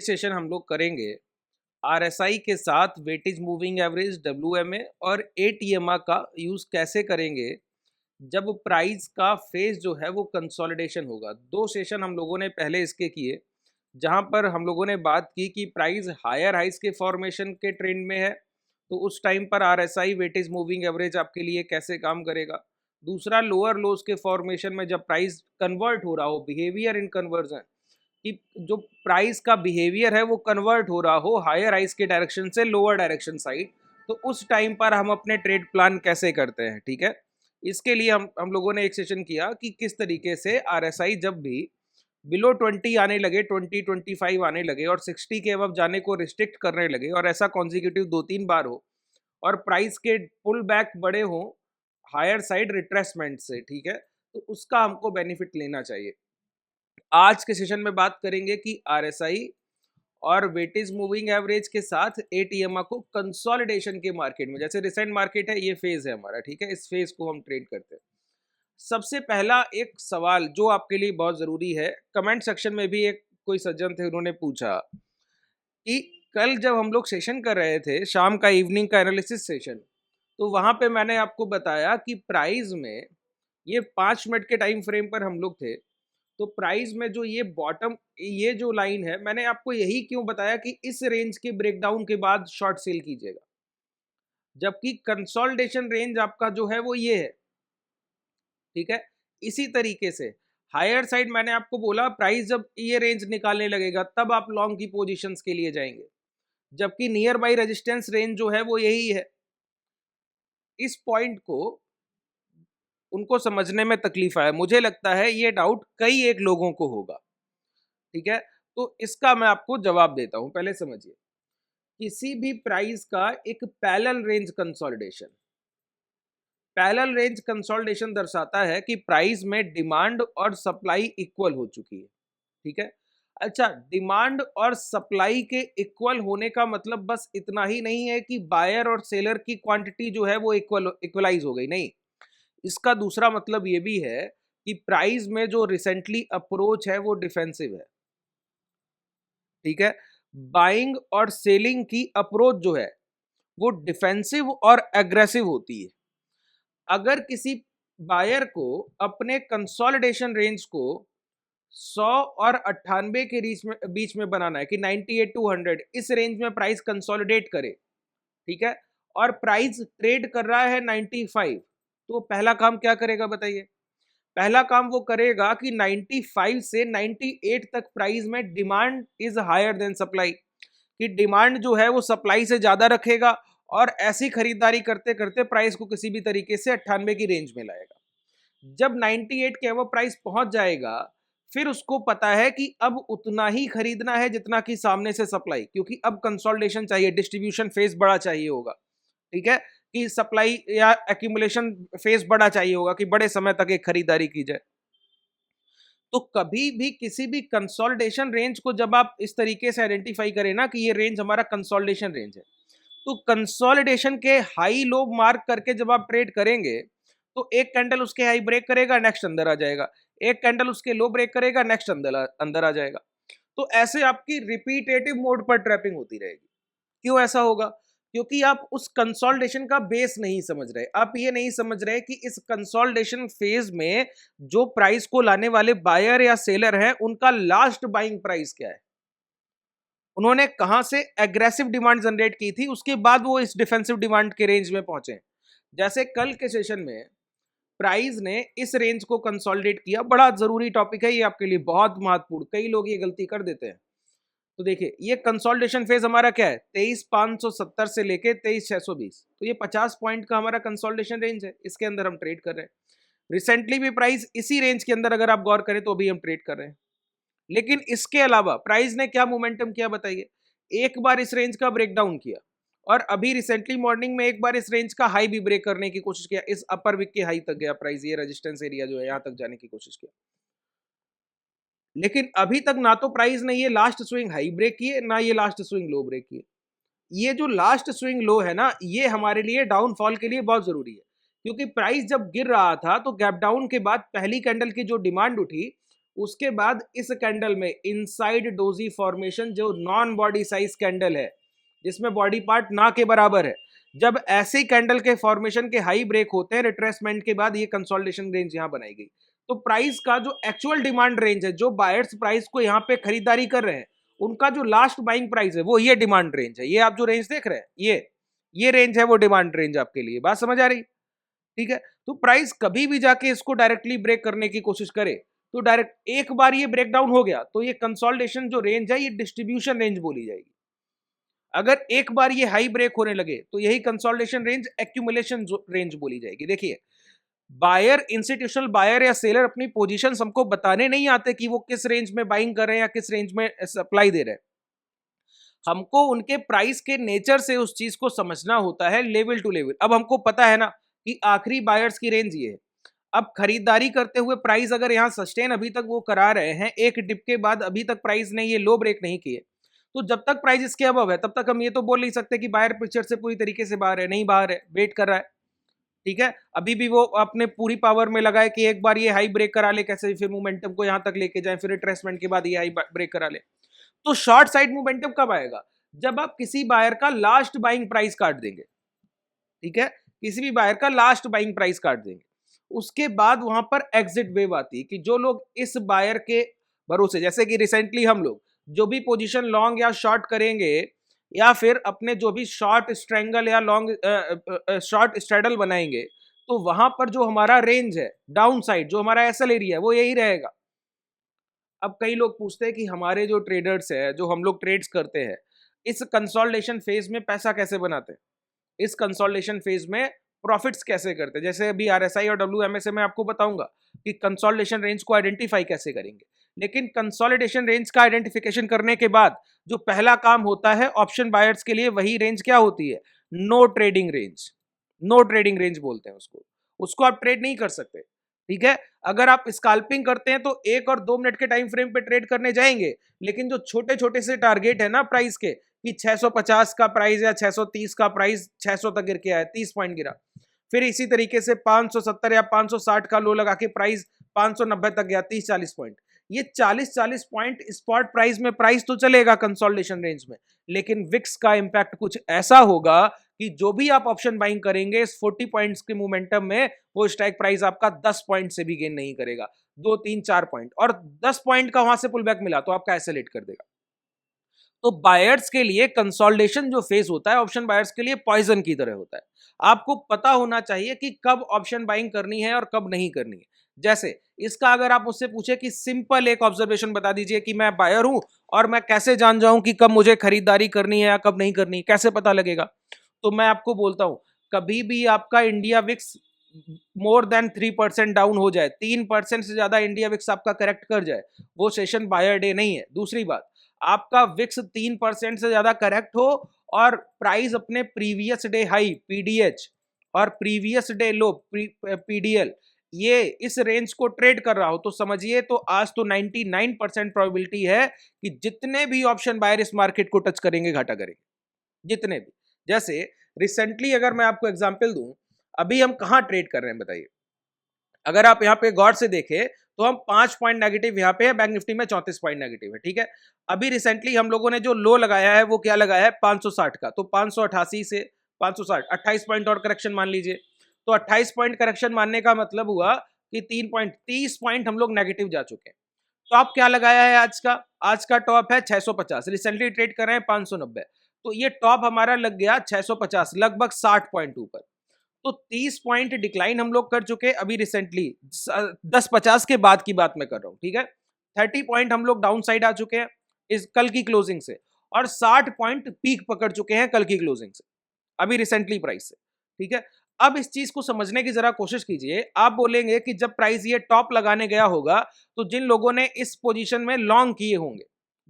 Session हम लोग करेंगे आरएसआई के साथ वेटेज मूविंग एवरेज डब्ल्यूएमए और एटीएमआ का यूज़ कैसे करेंगे जब प्राइस का फेज जो है वो कंसोलिडेशन होगा। दो सेशन हम लोगों ने पहले इसके किए, जहां पर हम लोगों ने बात की कि प्राइस हायर हाइस के फॉर्मेशन के ट्रेंड में है, तो उस टाइम पर आरएसआई वेटेज मूविंग एवरेज आपके लिए कैसे काम करेगा। दूसरा, लोअर लोज के फॉर्मेशन में जब प्राइस कन्वर्ट हो रहा हो, बिहेवियर इन कन्वर्जन, कि जो प्राइस का बिहेवियर है वो कन्वर्ट हो रहा हो हायर हाइस के डायरेक्शन से लोअर डायरेक्शन साइड, तो उस टाइम पर हम अपने ट्रेड प्लान कैसे करते हैं। ठीक है, इसके लिए हम लोगों ने एक सेशन किया कि किस तरीके से आरएसआई जब भी बिलो 20 आने लगे, 20-25 आने लगे और 60 के अब जाने को रिस्ट्रिक्ट करने लगे, और ऐसा कॉन्जिक्यूटिव 2-3 बार हो और प्राइस के पुल बैक बड़े हों हायर साइड रिट्रेसमेंट से, ठीक है, तो उसका हमको बेनिफिट लेना चाहिए। आज के सेशन में बात करेंगे कि आरएसआई और वेटेज मूविंग एवरेज के साथ एटीएमआ को कंसोलिडेशन के मार्केट में, जैसे रिसेंट मार्केट है, ये फेज है हमारा, ठीक है, इस फेज को हम ट्रेड करते हैं। सबसे पहला एक सवाल जो आपके लिए बहुत जरूरी है, कमेंट सेक्शन में भी एक कोई सज्जन थे, उन्होंने पूछा कि कल जब हम लोग सेशन कर रहे थे, शाम का इवनिंग का एनालिसिस सेशन, तो वहां पे मैंने आपको बताया कि प्राइस में ये 5 मिनट के टाइम फ्रेम पर हम लोग थे, तो प्राइस में जो ये बॉटम, ये जो लाइन है, मैंने आपको यही क्यों बताया कि इस रेंज के ब्रेकडाउन के बाद शॉर्ट सेल कीजिएगा, जबकि कंसोलिडेशन रेंज आपका जो है वो ये है। ठीक है, इसी तरीके से हायर साइड मैंने आपको बोला प्राइस जब ये रेंज निकालने लगेगा तब आप लॉन्ग की पोजीशंस के लिए जाएंगे, जबकि नियर बाई रेजिस्टेंस रेंज जो है वो यही है। इस पॉइंट को उनको समझने में तकलीफ है, मुझे लगता है ये डाउट कई एक लोगों को होगा। ठीक है, तो इसका मैं आपको जवाब देता हूं, पहले समझिए। किसी भी प्राइस का एक parallel range consolidation, parallel range consolidation दर्शाता है कि प्राइस में डिमांड और सप्लाई इक्वल हो चुकी है। ठीक है, अच्छा, डिमांड और सप्लाई के इक्वल होने का मतलब बस इतना ही नहीं है कि बायर और सेलर की क्वांटिटी जो है वो इक्वलाइज हो गई, नहीं। इसका दूसरा मतलब ये भी है कि प्राइस में जो रिसेंटली अप्रोच है वो डिफेंसिव है। ठीक है, बाइंग और सेलिंग की अप्रोच जो है वो डिफेंसिव और एग्रेसिव होती है। अगर किसी बायर को अपने कंसोलिडेशन रेंज को 100 और 98 के बीच में बनाना है कि 98 टू 100 इस रेंज में प्राइस कंसोलिडेट करे, ठीक है, और प्राइस ट्रेड कर रहा है 95, तो पहला काम क्या करेगा बताइए। पहला काम वो करेगा कि 95 से 98 तक प्राइस में demand is higher than supply, कि डिमांड जो है वो सप्लाई से ज्यादा रखेगा और ऐसी खरीदारी करते करते प्राइस को किसी भी तरीके से 98 की रेंज में लाएगा। जब 98 के वो प्राइस पहुंच जाएगा, फिर उसको पता है कि अब उतना ही खरीदना है जितना कि सामने से सप्लाई, क्योंकि अब कंसोलिडेशन चाहिए, डिस्ट्रीब्यूशन फेज बड़ा चाहिए होगा। ठीक है, कि सप्लाई या एक्यूमुलेशन फेज बड़ा चाहिए होगा कि बड़े समय तक एक खरीदारी की जाए। तो कभी भी किसी भी कंसोलिडेशन रेंज को जब आप इस तरीके से आइडेंटिफाई करें ना कि ये रेंज हमारा कंसोलिडेशन रेंज है, तो कंसोलिडेशन के हाई लो मार्क करके जब आप ट्रेड करेंगे, तो एक कैंडल उसके हाई ब्रेक करेगा, नेक्स्ट अंदर आ जाएगा, एक कैंडल उसके लो ब्रेक करेगा, नेक्स्ट अंदर आ जाएगा। तो ऐसे आपकी रिपीटेटिव मोड पर ट्रैपिंग होती रहेगी। क्यों ऐसा होगा? क्योंकि आप उस कंसोलिडेशन का बेस नहीं समझ रहे, आप ये नहीं समझ रहे कि इस कंसोलिडेशन फेज में जो प्राइस को लाने वाले बायर या सेलर हैं उनका लास्ट बाइंग प्राइस क्या है, उन्होंने कहां से एग्रेसिव डिमांड जनरेट की थी, उसके बाद वो इस डिफेंसिव डिमांड के रेंज में पहुंचे। जैसे कल के सेशन में प्राइस ने इस रेंज को कंसोलिडेट किया, बड़ा जरूरी टॉपिक है ये आपके लिए, बहुत महत्वपूर्ण, कई लोग ये गलती कर देते हैं। तो देखिए, ये कंसोलिडेशन फेज हमारा क्या है, 23,570 से लेके 23,620, तो ये 50 पॉइंट का हमारा कंसोलिडेशन रेंज है, इसके अंदर हम ट्रेड कर रहे हैं। रिसेंटली भी प्राइस इसी रेंज के अंदर अगर आप गौर करें तो अभी हम ट्रेड कर रहे हैं। लेकिन इसके अलावा प्राइस ने क्या मोमेंटम किया बताइए, एक बार इस रेंज का ब्रेकडाउन किया और अभी रिसेंटली मॉर्निंग में एक बार इस रेंज का हाई भी ब्रेक करने की कोशिश किया, इस अपर विक के हाई तक गया प्राइस, ये रेजिस्टेंस एरिया जो है यहां तक जाने की कोशिश किया। लेकिन अभी तक ना तो प्राइस ने ये लास्ट स्विंग हाई ब्रेक किए, ना ये लास्ट स्विंग लो ब्रेक किए। ये जो लास्ट स्विंग लो है ना, ये हमारे लिए डाउनफॉल के लिए बहुत जरूरी है, क्योंकि प्राइस जब गिर रहा था तो गैप डाउन के बाद पहली कैंडल की जो डिमांड उठी उसके बाद इस कैंडल में इनसाइड डोजी फॉर्मेशन, जो नॉन बॉडी साइज कैंडल है जिसमें बॉडी पार्ट ना के बराबर है, जब ऐसे कैंडल के फॉर्मेशन के हाई ब्रेक होते हैं रिट्रेसमेंट के बाद, ये कंसोलिडेशन रेंज यहां बनाई गई। तो प्राइस का जो एक्चुअल डिमांड रेंज है, जो बायर्स प्राइस को यहां पे खरीदारी कर रहे हैं, उनका जो लास्ट बाइंग प्राइस है वो ये डिमांड रेंज है। ये आप जो रेंज देख रहे हैं, ये रेंज है वो डिमांड रेंज आपके लिए। बात समझ आ रही? ठीक है। तो प्राइस कभी भी जाके इसको डायरेक्टली ब्रेक करने की कोशिश करे तो डायरेक्ट एक बार ये ब्रेक डाउन हो गया तो ये कंसोलिडेशन जो रेंज है ये डिस्ट्रीब्यूशन रेंज बोली जाएगी। अगर एक बार ये हाई ब्रेक होने लगे तो यही कंसोलिडेशन रेंज एक्यूमुलेशन रेंज बोली जाएगी। देखिए, बायर, इंस्टीट्यूशनल बायर या सेलर अपनी पोजीशन हमको बताने नहीं आते कि वो किस रेंज में बाइंग कर रहे हैं या किस रेंज में सप्लाई दे रहे हैं। हमको उनके प्राइस के नेचर से उस चीज को समझना होता है लेवल टू लेवल। अब हमको पता है ना कि आखिरी बायर्स की रेंज ये है। अब खरीदारी करते हुए प्राइस अगर यहाँ सस्टेन अभी तक वो करा रहे हैं, एक डिप के बाद अभी तक प्राइस ने ये लो ब्रेक नहीं किए, तो जब तक प्राइस इसके अबव है तब तक हम ये तो बोल नहीं सकते कि बायर पिक्चर से पूरी तरीके से बाहर है। नहीं बाहर है, वेट कर रहा है। ठीक है, अभी भी वो अपने पूरी पावर में लगा है कि एक बार ये हाई ब्रेक करा ले, कैसे फिर मोमेंटम को यहां तक लेके जाए, फिर रिट्रेसमेंट के बाद ये हाई ब्रेक करा ले। तो शॉर्ट साइड मोमेंटम कब आएगा? जब आप किसी बायर का लास्ट बाइंग प्राइस काट देंगे। ठीक है, किसी भी बायर का लास्ट बाइंग प्राइस काट देंगे, उसके बाद वहां पर एग्जिट वेव आती है कि जो लोग इस बायर के भरोसे, जैसे कि रिसेंटली हम लोग जो भी पोजीशन लॉन्ग या शॉर्ट करेंगे या फिर अपने जो भी शॉर्ट स्ट्रेंगल या लॉन्ग शॉर्ट स्ट्रेडल बनाएंगे, तो वहां पर जो हमारा रेंज है डाउन साइड, जो हमारा एसएल एरिया है, वो यही रहेगा। अब कई लोग पूछते हैं कि हमारे जो ट्रेडर्स है, जो हम लोग ट्रेड्स करते हैं, इस कंसोलिडेशन फेज में पैसा कैसे बनाते हैं, इस कंसोलिडेशन फेज में प्रॉफिट्स कैसे करते हैं। जैसे अभी आरएसआई और डब्ल्यूएमए से मैं आपको बताऊंगा कि कंसोलिडेशन रेंज को आइडेंटिफाई कैसे करेंगे। लेकिन कंसोलिडेशन रेंज का आइडेंटिफिकेशन करने के बाद जो पहला काम होता है ऑप्शन बायर्स के लिए, वही रेंज क्या होती है? No trading range. No trading range बोलते हैं उसको। उसको आप ट्रेड नहीं कर सकते। ठीक है, अगर आप स्काल्पिंग करते हैं तो 1 और 2 मिनट के टाइम फ्रेम पे ट्रेड करने जाएंगे, लेकिन जो छोटे छोटे से टारगेट है ना प्राइस के, कि 650 का प्राइस या 630 का प्राइस 600 तक गिर के आया, 30 पॉइंट गिरा, फिर इसी तरीके से 570 या 560 का लो लगा के प्राइस 590 तक गया, 30-40 पॉइंट। ये 40-40 पॉइंट स्पॉट प्राइस में प्राइस तो चलेगा कंसोलिडेशन रेंज में, लेकिन विक्स का इंपैक्ट कुछ ऐसा होगा कि जो भी आप ऑप्शन बाइंग करेंगे इस 40 पॉइंट्स के मोमेंटम में, वो स्ट्राइक प्राइस आपका 10 पॉइंट से भी गेन नहीं करेगा, 2-3-4 पॉइंट, और 10 पॉइंट का वहां से पुल बैक मिला तो आपका एसेलेट कर देगा। तो बायर्स के लिए कंसोलिडेशन जो फेज होता है ऑप्शन बायर्स के लिए पॉइजन की तरह होता है। आपको पता होना चाहिए कि कब ऑप्शन बाइंग करनी है और कब नहीं करनी है। जैसे इसका अगर आप मुझसे पूछे कि सिंपल एक ऑब्जर्वेशन बता दीजिए कि मैं बायर हूं और मैं कैसे जान जाऊं कि कब मुझे खरीदारी करनी है या कब नहीं करनी, कैसे पता लगेगा? तो मैं आपको बोलता हूं, कभी भी आपका India VIX more than 3% down हो जाए, 3% से ज्यादा इंडिया विक्स आपका करेक्ट कर जाए, वो सेशन बायर डे नहीं है। दूसरी बात, आपका विक्स 3% से ज्यादा करेक्ट हो और प्राइस अपने प्रीवियस डे हाई पीडीएच और प्रीवियस डे लो पीडीएल, ये इस रेंज को ट्रेड कर रहा हो, तो समझिए तो आज तो 99% प्रोबेबिलिटी है कि जितने भी ऑप्शन बायर इस मार्केट को टच करेंगे घाटा करेंगे, जितने भी। जैसे रिसेंटली अगर मैं आपको एग्जांपल दूं, अभी हम कहां ट्रेड कर रहे हैं बताइए? अगर आप यहाँ पे गौर से देखें तो हम 5 पॉइंट नेगेटिव यहाँ पे है, बैंक निफ्टी में 34 पॉइंट नेगेटिव है। ठीक है, अभी रिसेंटली हम लोगों ने जो लो लगाया है वो क्या लगाया है? 560 का। तो 588 से 560, 28 पॉइंट और करेक्शन मान लीजिए। तो 28 पॉइंट करेक्शन मानने का मतलब हुआ कि 30 पॉइंट हम लोग नेगेटिव जा चुके हैं। तो आप क्या लगाया है? आज का टॉप है 650, रिसेंटली ट्रेड कर रहे हैं 590, तो ये टॉप हमारा लग गया 650, लगभग 60 पॉइंट ऊपर। तो 30 पॉइंट डिक्लाइन हम लोग कर चुके अभी रिसेंटली, 10-50 के बाद की बात मैं कर रहा हूं। ठीक है, 30 पॉइंट हम लोग डाउन साइड आ चुके हैं इस कल की क्लोजिंग से, और 60 पॉइंट पीक पकड़ चुके हैं कल की क्लोजिंग से, अभी रिसेंटली प्राइस से। ठीक है, अब इस चीज को समझने की जरा कोशिश कीजिए। आप बोलेंगे कि जब प्राइस ये टॉप लगाने गया होगा तो जिन लोगों ने इस पोजीशन में लॉन्ग किए होंगे,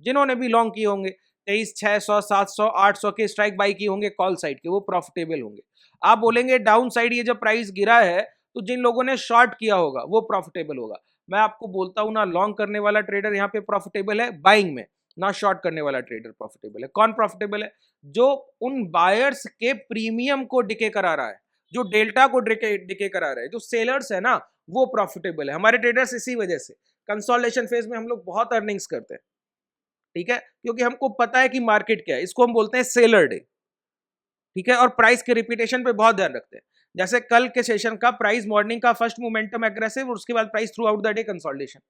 जिन्होंने भी लॉन्ग किए होंगे 23, 600, 700, 800 के स्ट्राइक बाई किए होंगे कॉल साइड के, वो प्रॉफिटेबल होंगे। आप बोलेंगे डाउन साइड ये जब प्राइस गिरा है तो जिन लोगों ने शॉर्ट किया होगा वो प्रॉफिटेबल होगा। मैं आपको बोलता हूं ना, लॉन्ग करने वाला ट्रेडर यहाँ पे प्रॉफिटेबल है बाइंग में, ना शॉर्ट करने वाला ट्रेडर प्रॉफिटेबल है। कौन प्रॉफिटेबल है? जो उन बायर्स के प्रीमियम को डिके करा रहा है, जो डेल्टा को डिके करा रहा है, जो सेलर्स है ना, वो प्रॉफिटेबल है। हमारे ट्रेडर्स इसी वजह से कंसोलिडेशन फेज में हम लोग बहुत अर्निंग्स करते हैं, ठीक है, क्योंकि हमको पता है कि मार्केट क्या है, इसको हम बोलते हैं सेलर डे, ठीक है, और प्राइस के रिपीटेशन पे बहुत ध्यान रखते हैं। जैसे कल के सेशन का प्राइस मॉर्निंग का फर्स्ट मोमेंटम एग्रेसिव और उसके बाद price through out the day consolidation.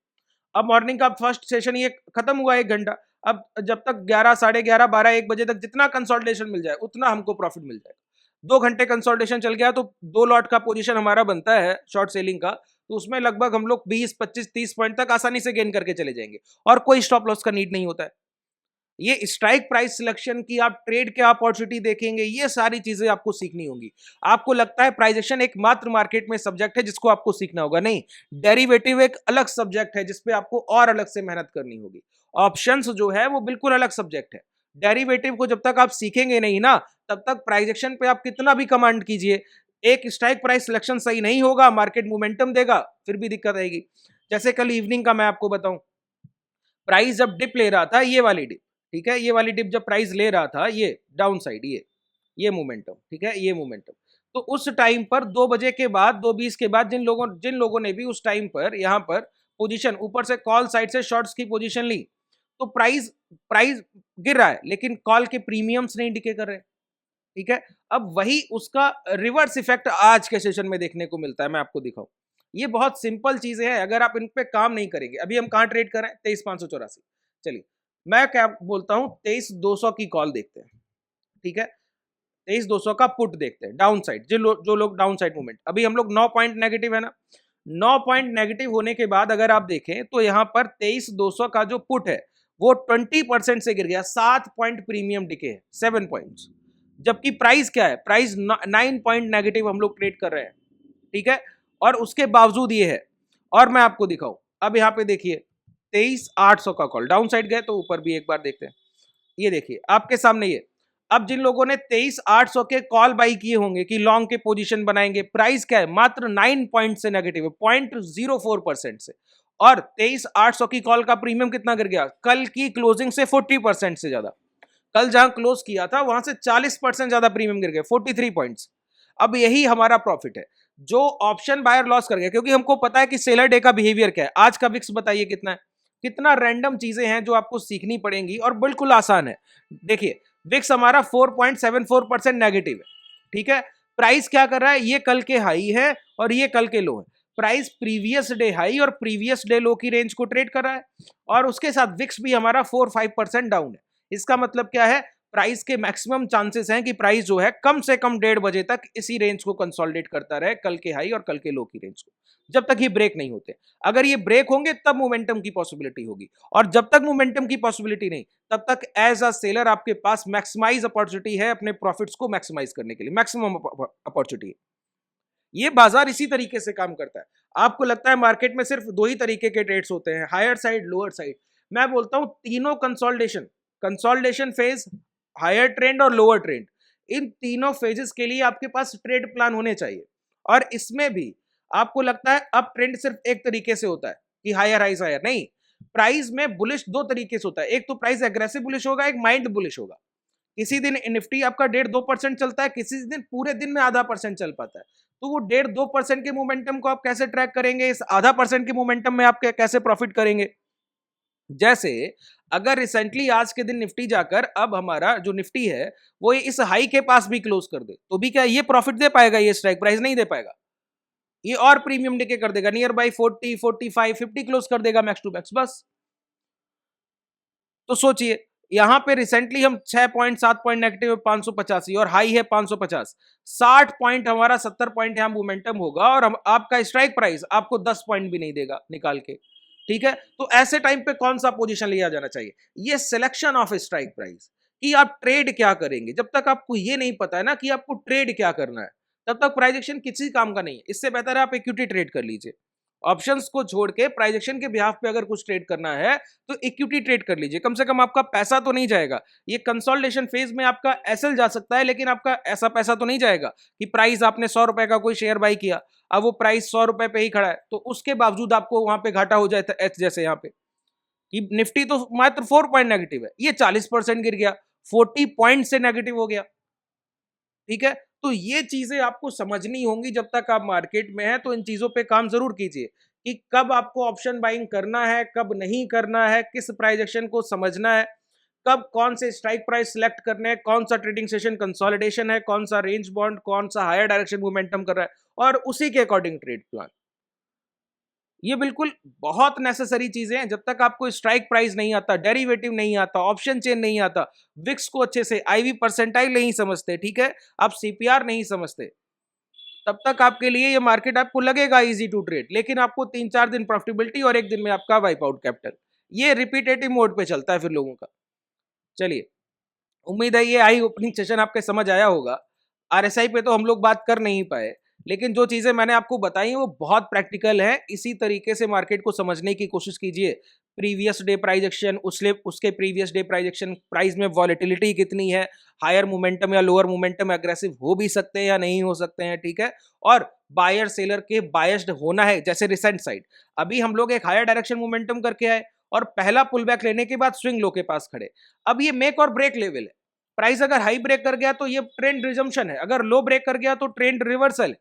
अब मॉर्निंग का फर्स्ट सेशन ये खत्म हुआ 1 घंटा, अब जब तक 11, साढ़े 11, 12, 1 बजे तक जितना कंसोलिडेशन मिल जाए उतना हमको प्रॉफिट मिल जाएगा। 2 घंटे कंसोलिडेशन चल गया तो 2 लॉट का पोजीशन हमारा बनता है शॉर्ट सेलिंग का, तो उसमें लगभग हम लोग 20, 25, 30 पॉइंट तक आसानी से गेन करके चले जाएंगे और कोई स्टॉप लॉस का नीड नहीं होता है। ये स्ट्राइक प्राइस सिलेक्शन की आप ट्रेड के अपॉर्चुनिटी देखेंगे, ये सारी चीजें आपको सीखनी होंगी। आपको लगता है प्राइजेशन एक मात्र मार्केट में सब्जेक्ट है जिसको आपको सीखना होगा, नहीं, डेरिवेटिव एक अलग सब्जेक्ट है जिसपे आपको और अलग से मेहनत करनी होगी। ऑप्शंस जो है वो बिल्कुल अलग सब्जेक्ट है। डेरिवेटिव को जब तक आप सीखेंगे नहीं ना, तब तक प्राइजेशन पे आप कितना भी कमांड कीजिए, एक स्ट्राइक प्राइस सिलेक्शन सही नहीं होगा, मार्केट मोमेंटम देगा, फिर भी दिक्कत आएगी। जैसे कल इवनिंग का मैं आपको बताऊं, प्राइस जब डिप ले रहा था, ये वाली डिप, ठीक है, ये वाली डिप जब प्राइस ले रहा था, ये डाउन साइड, ये मोमेंटम, ठीक है, ये मोमेंटम, तो उस टाइम पर 2 बजे के बाद, 2:20 के बाद जिन लोगों ने भी उस टाइम पर यहाँ पर पोजीशन ऊपर से कॉल साइड से शॉर्ट्स की पोजीशन ली, तो प्राइस प्राइस गिर रहा है लेकिन कॉल के प्रीमियम्स नहीं डिके कर रहे, ठीक है। अब वही उसका रिवर्स इफेक्ट आज के सेशन में देखने को मिलता है, मैं आपको दिखाऊं। ये बहुत सिंपल चीजें हैं, अगर आप इन पे काम नहीं करेंगे, अभी हम कहाँ ट्रेड कर रहे हैं, 23,584। चलिए मैं क्या बोलता हूं, 23,200 की कॉल देखते हैं, ठीक है, 23,200 का पुट देखते हैं डाउन साइड, जो लोग डाउन साइड मूवमेंट, अभी हम लोग 9 पॉइंट नेगेटिव है ना, 9 पॉइंट नेगेटिव होने के बाद अगर आप देखें तो यहां पर 23,200 का जो पुट है वो 20% से गिर गया, 7 पॉइंट प्रीमियम डिके है, 7 पॉइंट्स, जबकि प्राइस क्या है, प्राइस 9 पॉइंट नेगेटिव हम लोग ट्रेड कर रहे हैं, ठीक है, और उसके बावजूद ये है। और मैं आपको दिखाऊं, अब यहाँ पे देखिए 23,800 का कॉल डाउन साइड गए, तो ऊपर भी एक बार देखते हैं, ये देखिए आपके सामने ये। अब जिन लोगों ने 23,800 के कॉल बाई किए होंगे कि लॉन्ग के पोजीशन बनाएंगे, प्राइस क्या है, मात्र 9 पॉइंट से नेगेटिव है, 0.04% से, और 23,800 की कॉल का प्रीमियम कितना गिर गया, कल की क्लोजिंग से 40% से ज्यादा, कल जहां क्लोज किया था वहां से 40% ज्यादा प्रीमियम गिर गए, 43 पॉइंट्स। अब यही हमारा प्रॉफिट है, जो ऑप्शन बायर लॉस कर गया, क्योंकि हमको पता है कि सेलर डे का बिहेवियर क्या है। आज का विक्स बताइए कितना है, कितना रैंडम चीजें हैं जो आपको सीखनी पड़ेंगी और बिल्कुल आसान है। देखिए विक्स हमारा 4.74% नेगेटिव है, ठीक है, प्राइस क्या कर रहा है, ये कल के हाई है और ये कल के लो है, प्राइस प्रीवियस डे हाई और प्रीवियस डे लो की रेंज को ट्रेड कर रहा है, और उसके साथ विक्स भी हमारा 4-5% डाउन है। इसका मतलब क्या है, प्राइस के मैक्सिमम चांसेस हैं कि प्राइस जो है कम से कम 1:30 बजे तक इसी रेंज को कंसोलिडेट करता रहे, कल के हाई और कल के लो की रेंज को, जब तक ये ब्रेक नहीं होते। अगर ये ब्रेक होंगे तब मोमेंटम की पॉसिबिलिटी होगी, और जब तक मोमेंटम की पॉसिबिलिटी नहीं, तब तक एज अ सेलर आपके पास मैक्सिमाइज अपॉर्चुनिटी है अपने प्रॉफिट्स को मैक्सिमाइज करने के लिए, मैक्सिमम अपॉर्चुनिटी। ये बाजार इसी तरीके से काम करता है। आपको लगता है मार्केट में सिर्फ 2 ही तरीके के ट्रेड्स होते हैं, हायर साइड, लोअर साइड। मैं बोलता हूं तीनों कंसोलिडेशन फेज, हायर ट्रेंड और लोअर ट्रेंड, इन तीनों फेजेस के लिए आपके पास ट्रेड प्लान होने चाहिए। और इसमें भी आपको लगता है अब ट्रेंड सिर्फ एक तरीके से होता है कि हायर हाइज हायर, नहीं, प्राइस में बुलिश 2 तरीके से होता है, एक तो प्राइस एग्रेसिव बुलिश होगा, एक माइंड बुलिश होगा। किसी दिन निफ्टी आपका 1.5-2% चलता है, किसी दिन पूरे दिन में ½ % चल पाता है, तो वो 1.5-2% के मोमेंटम को आप कैसे ट्रैक करेंगे, इस ½ % के मोमेंटम में आप कैसे प्रॉफिट करेंगे। जैसे अगर रिसेंटली आज के दिन निफ्टी जाकर अब हमारा जो निफ्टी है वो इस हाई के पास भी क्लोज कर दे, तो भी क्या ये प्रॉफिट दे पाएगा, ये स्ट्राइक प्राइस नहीं दे पाएगा, ये और प्रीमियम डिके कर देगा, नियर बाई 40, 45, 50 क्लोज कर देगा मैक्स टू मैक्स, बस। तो सोचिए यहां पे रिसेंटली हम 6.7 पॉइंट नेगेटिव, 585, और हाई है 550, 60 पॉइंट हमारा 70 पॉइंट यहां मोमेंटम होगा, और हम आपका स्ट्राइक प्राइस आपको 10 पॉइंट भी नहीं देगा निकाल के, ठीक है। तो ऐसे टाइम पे कौन सा पोजीशन लिया जाना चाहिए, ये सिलेक्शन ऑफ स्ट्राइक प्राइस, कि आप ट्रेड क्या करेंगे। जब तक आपको ये नहीं पता है ना कि आपको ट्रेड क्या करना है, तब तक प्राइस एक्शन किसी काम का नहीं है। इससे बेहतर है आप इक्विटी ट्रेड कर लीजिए, ऑप्शंस को छोड़ के प्राइस एक्शन के बिहाफ पे अगर कुछ ट्रेड करना है तो इक्विटी ट्रेड कर लीजिए, कम से कम आपका पैसा तो नहीं जाएगा। ये कंसोलिडेशन फेज में आपका एसएल जा सकता है, लेकिन आपका ऐसा पैसा तो नहीं जाएगा कि प्राइस आपने 100 रुपए का कोई शेयर बाई किया, अब वो प्राइस 100 रुपए पे ही खड़ा है, तो उसके बावजूद आपको वहां पे घाटा हो जाता है, एच जैसे यहाँ पे कि निफ्टी तो मात्र 4 पॉइंट नेगेटिव है, ये 40% गिर गया, 40 पॉइंट से नेगेटिव हो गया, ठीक है। तो ये चीजें आपको समझनी होंगी, जब तक आप मार्केट में हैं तो इन चीजों पे काम जरूर कीजिए कि कब आपको ऑप्शन बाइंग करना है, कब नहीं करना है, किस प्राइस एक्शन को समझना है, कब कौन से स्ट्राइक प्राइस सिलेक्ट करने हैं, कौन सा ट्रेडिंग सेशन कंसोलिडेशन है, कौन सा रेंज बॉन्ड, कौन सा हायर डायरेक्शन मोमेंटम कर रहा है, और उसी के अकॉर्डिंग ट्रेड प्लान। ये बिल्कुल बहुत नेसेसरी चीजें हैं। जब तक आपको स्ट्राइक प्राइस नहीं आता, डेरिवेटिव नहीं आता, ऑप्शन चेन नहीं आता, विक्स को अच्छे से, आईवी परसेंटाइल नहीं समझते, ठीक है, आप सीपीआर नहीं समझते, तब तक आपके लिए ये मार्केट आपको लगेगा इजी टू ट्रेड, लेकिन आपको 3-4 दिन प्रॉफिटेबिलिटी और एक दिन में आपका वाइप आउट कैपिटल। ये रिपीटेटिव मोड पे चलता है फिर लोगों का। चलिए, उम्मीद है ये आई ओपनिंग सेशन आपके समझ आया होगा। आरएसआई पे तो हम लोग बात कर नहीं पाए, लेकिन जो चीजें मैंने आपको बताई हैं वो बहुत प्रैक्टिकल है। इसी तरीके से मार्केट को समझने की कोशिश कीजिए। प्रीवियस डे प्राइस एक्शन, उसके previous day price action, price में वॉलेटिलिटी कितनी है, हायर मोमेंटम या लोअर मोमेंटम, एग्रेसिव हो भी सकते हैं या नहीं हो सकते हैं, ठीक है। और बायर सेलर के बायस्ड होना है, जैसे रिसेंट साइड अभी हम लोग एक हायर डायरेक्शन मोमेंटम करके आए और पहला पुल बैक लेने के बाद स्विंग लो के पास खड़े। अब ये मेक और ब्रेक लेवल है। प्राइस अगर हाई ब्रेक कर गया तो ये ट्रेंड रिजम्पशन है, अगर लो ब्रेक कर गया तो ट्रेंड रिवर्सल है।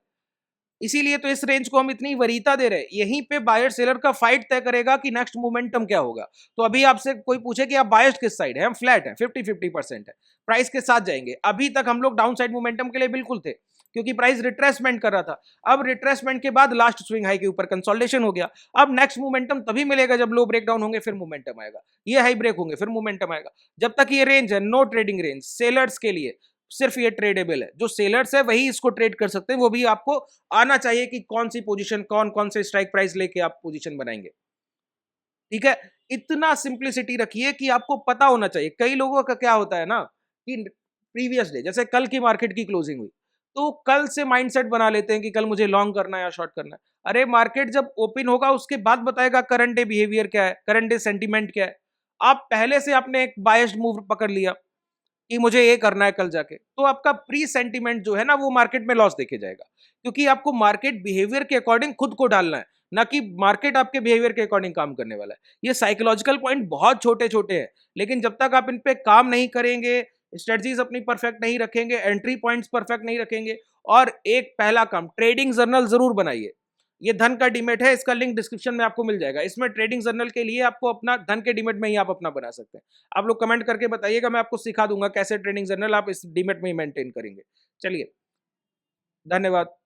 इसीलिए तो इस रेंज को हम इतनी वरीयता दे रहे हैं। यहीं पे बायर सेलर का फाइट तय करेगा कि नेक्स्ट मोमेंटम क्या होगा। तो अभी आपसे कोई पूछे कि आप बायस्ड किस साइड है, हम फ्लैट है, 50-50% है, प्राइस के साथ जाएंगे। अभी तक हम लोग डाउन साइड मोमेंटम के लिए बिल्कुल थे, क्योंकि प्राइस रिट्रेसमेंट कर रहा था। अब रिट्रेसमेंट के बाद लास्ट स्विंग हाई के ऊपर कंसोलिडेशन हो गया। अब नेक्स्ट मोमेंटम तभी मिलेगा जब लो ब्रेक डाउन होंगे, फिर मोमेंटम आएगा। ये हाई ब्रेक होंगे, फिर मोमेंटम आएगा। जब तक ये रेंज है, नो ट्रेडिंग रेंज सेलर्स के लिए, सिर्फ ये ट्रेडेबल है। जो सेलर्स है वही इसको ट्रेड कर सकते हैं। वो भी आपको आना चाहिए कि कौन सी पोजीशन, कौन कौन से स्ट्राइक प्राइस लेके आप पोजीशन बनाएंगे, ठीक है। इतना सिंप्लिसिटी रखिए कि आपको पता होना चाहिए। कई लोगों का क्या होता है ना कि प्रीवियस डे, जैसे कल की मार्केट की क्लोजिंग हुई, तो कल से माइंडसेट बना लेते हैं कि कल मुझे लॉन्ग करना है या शॉर्ट करना है। अरे मार्केट जब ओपन होगा उसके बाद बताएगा करंट डे बिहेवियर क्या है, करंट डे सेंटीमेंट क्या है। आप पहले से आपने एक बायस्ड मूव पकड़ लिया कि मुझे ये करना है कल जाके, तो आपका प्री सेंटीमेंट जो है ना वो मार्केट में लॉस देखे जाएगा। क्योंकि आपको मार्केट बिहेवियर के अकॉर्डिंग खुद को डालना है, ना कि मार्केट आपके बिहेवियर के अकॉर्डिंग काम करने वाला है। ये साइकोलॉजिकल पॉइंट बहुत छोटे छोटे हैं, लेकिन जब तक आप इन पे काम नहीं करेंगे, स्ट्रेटजीज अपनी परफेक्ट नहीं रखेंगे, एंट्री पॉइंट्स परफेक्ट नहीं रखेंगे, और एक पहला काम, ट्रेडिंग जर्नल जरूर बनाइए। ये धन का डीमेट है, इसका लिंक डिस्क्रिप्शन में आपको मिल जाएगा। इसमें ट्रेडिंग जर्नल के लिए आपको अपना धन के डीमेट में ही आप अपना बना सकते हैं। आप लोग कमेंट करके बताइएगा, मैं आपको सिखा दूंगा कैसे ट्रेडिंग जर्नल आप इस डीमेट में ही मेंटेन करेंगे। चलिए, धन्यवाद।